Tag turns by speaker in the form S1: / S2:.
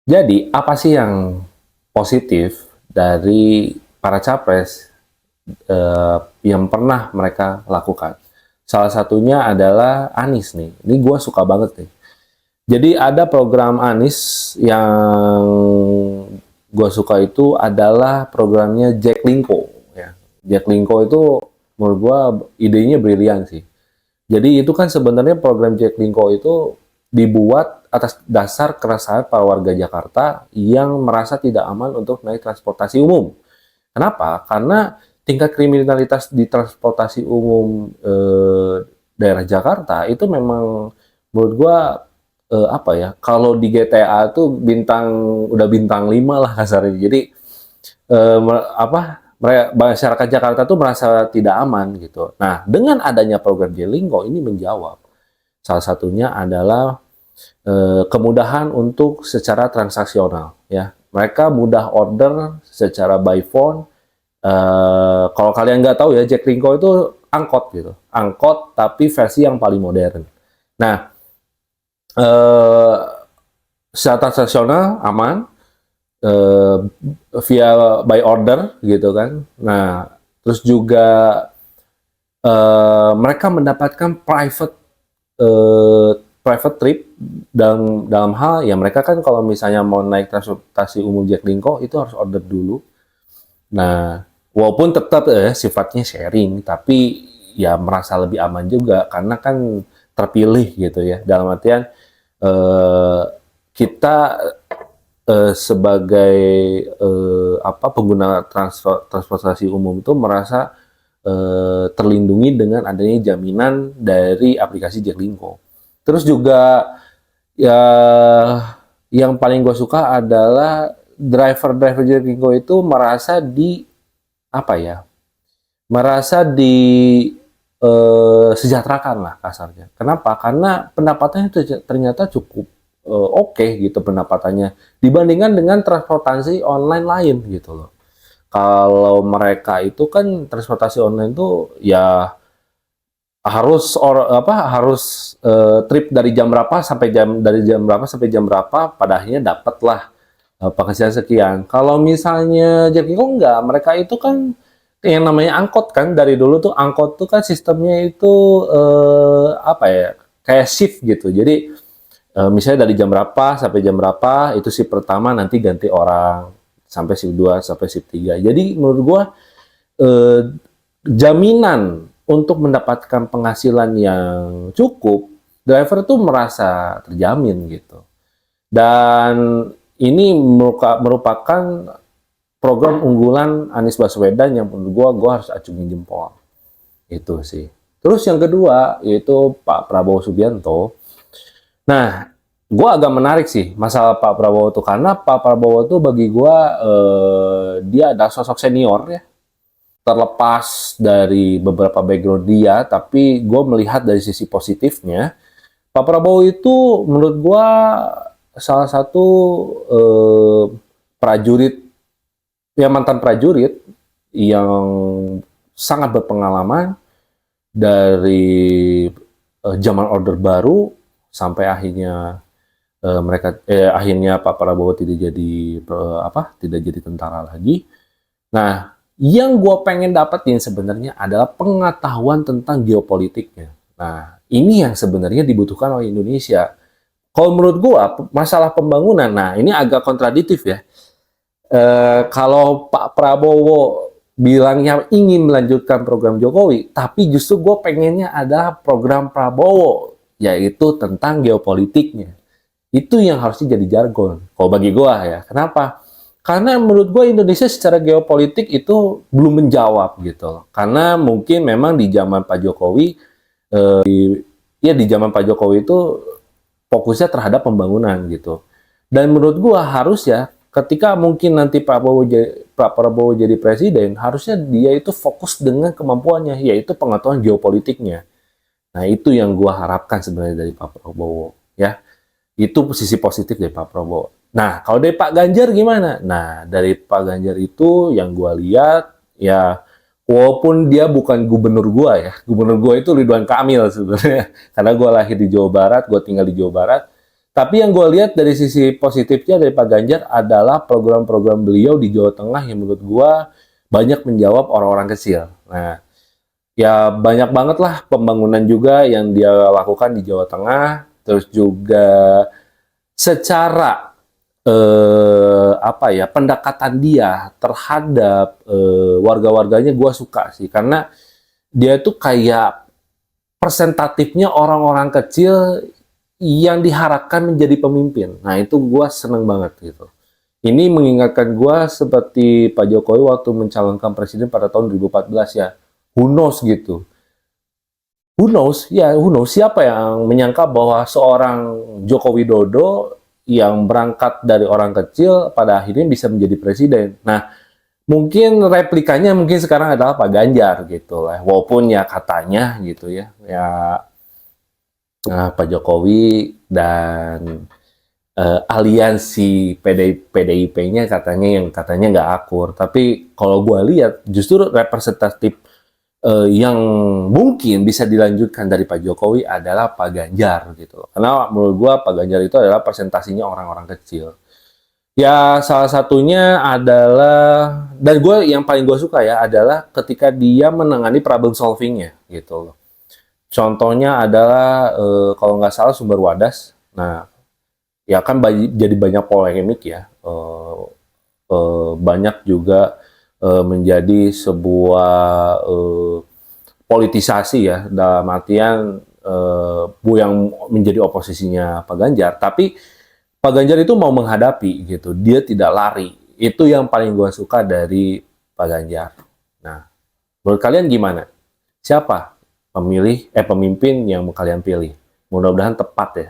S1: Jadi, apa sih yang positif dari para capres yang pernah mereka lakukan? Salah satunya adalah Anies nih. Ini gue suka banget nih. Jadi ada program Anies yang gue suka itu adalah programnya Jack Linko. Ya. Jack Linko itu menurut gue idenya brilian sih. Jadi itu kan sebenarnya program Jack Linko itu dibuat atas dasar keresahan para warga Jakarta yang merasa tidak aman untuk naik transportasi umum. Kenapa? Karena tingkat kriminalitas di transportasi umum daerah Jakarta itu memang menurut gua apa ya? Kalau di GTA tuh udah bintang 5 lah kasarnya. Jadi apa? Masyarakat Jakarta tuh merasa tidak aman gitu. Nah, dengan adanya program Jaklingko ini menjawab. Salah satunya adalah kemudahan untuk secara transaksional ya. Mereka mudah order secara by phone. Kalau kalian nggak tahu ya, Jaklingko itu angkot gitu, angkot tapi versi yang paling modern. Nah, eh, secara transaksional aman, eh, via by order gitu kan. Nah, terus juga mereka mendapatkan eh, private trip dalam dalam hal ya mereka kan kalau misalnya mau naik transportasi umum Jaklingko itu harus order dulu. Nah, walaupun tetap sifatnya sharing, tapi ya merasa lebih aman juga karena kan terpilih gitu ya. Dalam artian eh, kita sebagai apa pengguna transportasi umum itu merasa terlindungi dengan adanya jaminan dari aplikasi Jaklingko. Terus juga ya yang paling gue suka adalah driver-driver Jaklingko itu merasa di apa ya? Merasa di sejahterakan lah kasarnya. Kenapa? Karena pendapatannya ternyata cukup oke gitu pendapatannya dibandingkan dengan transportasi online lain gitu loh. Kalau mereka itu kan transportasi online tuh ya harus trip dari jam berapa sampai jam berapa pada akhirnya dapatlah penghasilan sekian. Kalau misalnya Jaklingko enggak, mereka itu kan yang namanya angkot kan dari dulu tuh angkot tuh kan sistemnya itu apa ya kayak shift gitu. Jadi misalnya dari jam berapa sampai jam berapa itu shift pertama nanti ganti orang sampai shift 2 sampai shift 3. Jadi menurut gua eh, jaminan untuk mendapatkan penghasilan yang cukup, driver tuh merasa terjamin gitu. Dan ini merupakan program unggulan Anies Baswedan yang menurut gua harus acungin jempol. Itu sih. Terus yang kedua yaitu Pak Prabowo Subianto. Nah, gua agak menarik sih masalah Pak Prabowo tuh karena Pak Prabowo tuh bagi gua dia ada sosok senior ya, terlepas dari beberapa background dia, tapi gue melihat dari sisi positifnya, Pak Prabowo itu menurut gue salah satu eh, prajurit, ya mantan prajurit yang sangat berpengalaman dari zaman Orde Baru sampai akhirnya Pak Prabowo tidak jadi tidak jadi tentara lagi. Nah, yang gue pengen dapetin sebenarnya adalah pengetahuan tentang geopolitiknya. Nah, ini yang sebenarnya dibutuhkan oleh Indonesia. Kalau menurut gue, masalah pembangunan, nah ini agak kontradiktif ya. Kalau Pak Prabowo bilangnya ingin melanjutkan program Jokowi, tapi justru gue pengennya adalah program Prabowo, yaitu tentang geopolitiknya. Itu yang harusnya jadi jargon. Kalau bagi gue ya, kenapa? Karena menurut gue Indonesia secara geopolitik itu belum menjawab gitu. Karena mungkin memang di zaman Pak Jokowi, di zaman Pak Jokowi itu fokusnya terhadap pembangunan gitu. Dan menurut gue harus ya, ketika mungkin nanti Pak Prabowo jadi presiden, harusnya dia itu fokus dengan kemampuannya, yaitu pengetahuan geopolitiknya. Nah itu yang gue harapkan sebenarnya dari Pak Prabowo ya. Itu sisi positif dari Pak Prabowo. Nah, kalau dari Pak Ganjar gimana? Nah, dari Pak Ganjar itu yang gue lihat, ya walaupun dia bukan gubernur gue ya, gubernur gue itu Ridwan Kamil sebenarnya. Karena gue lahir di Jawa Barat, gue tinggal di Jawa Barat. Tapi yang gue lihat dari sisi positifnya dari Pak Ganjar adalah program-program beliau di Jawa Tengah yang menurut gue banyak menjawab orang-orang kecil. Nah, ya banyak banget lah pembangunan juga yang dia lakukan di Jawa Tengah. Terus juga secara apa ya, pendekatan dia terhadap warga-warganya gue suka sih, karena dia tuh kayak presentatifnya orang-orang kecil yang diharapkan menjadi pemimpin. Nah, itu gue seneng banget gitu. Ini mengingatkan gue seperti Pak Jokowi waktu mencalonkan presiden pada tahun 2014 ya. Who knows gitu. Who knows? Ya, who knows? Siapa yang menyangka bahwa seorang Joko Widodo yang berangkat dari orang kecil pada akhirnya bisa menjadi presiden. Nah, mungkin replikanya mungkin sekarang adalah Pak Ganjar gitu lah. Walaupun ya katanya gitu ya. Ya, Pak Jokowi dan aliansi PDIP-nya katanya nggak akur. Tapi kalau gue lihat justru representatif yang mungkin bisa dilanjutkan dari Pak Jokowi adalah Pak Ganjar gitu. Karena menurut gue Pak Ganjar itu adalah presentasinya orang-orang kecil. Ya salah satunya adalah, dan gue yang paling gue suka ya adalah ketika dia menangani problem solvingnya gitu loh. Contohnya adalah kalau nggak salah sumber wadas. Nah, ya kan jadi banyak polemik ya. Banyak juga menjadi sebuah politisasi ya, dalam artian Bu yang menjadi oposisinya Pak Ganjar. Tapi Pak Ganjar itu mau menghadapi gitu, dia tidak lari. Itu yang paling gue suka dari Pak Ganjar. Nah, menurut kalian gimana? Siapa pemimpin yang mau kalian pilih? Mudah-mudahan tepat ya.